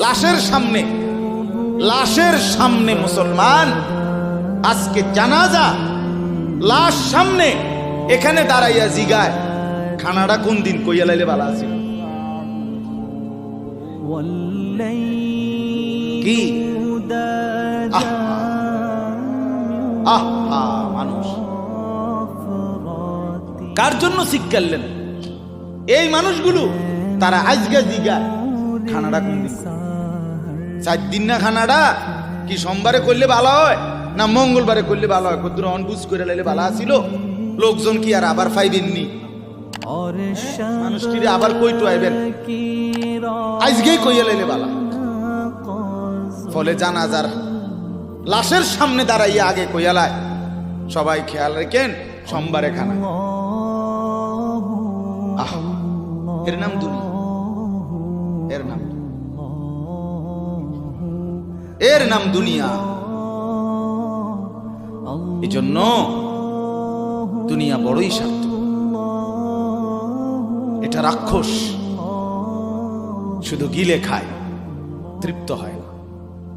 লাশের সামনে মুসলমান আজকে জানাজা, লাশ সামনে, এখানে দাঁড়াইয়া জিগায় খানাটা কোন দিন কইয়া লাইলে ভালো আছে কি? মানুষ কার জন্য শিক্ষালেন? এই মানুষগুলো তারা আজকে জিগায় খানাটা কোন দিন। 4 দিন না খানাটা কি সোমবারে করলে ভালো হয় না মঙ্গলবারে করলে ভালো হয়? কত অনবুঝ করে লাইলে ভালো আছিল, লোকজন কি আর আবার পাইবেননি? মানুষটিরে আবার কইতো আইবেন, আজকেই কইয়া লাইলে ভালো। ফলে জানাজার লাশের সামনে দাঁড়াইয়া আগে কইয়ালায় সবাই খেয়াল রাখেন সোমবারে খানা। এর নাম দুনিয়া, এর নাম দুনিয়া। এই জন্য দুনিয়া বড়ই স্বার্থ, এটা রাক্ষস, শুধু গিলে খায়, তৃপ্ত হয় না।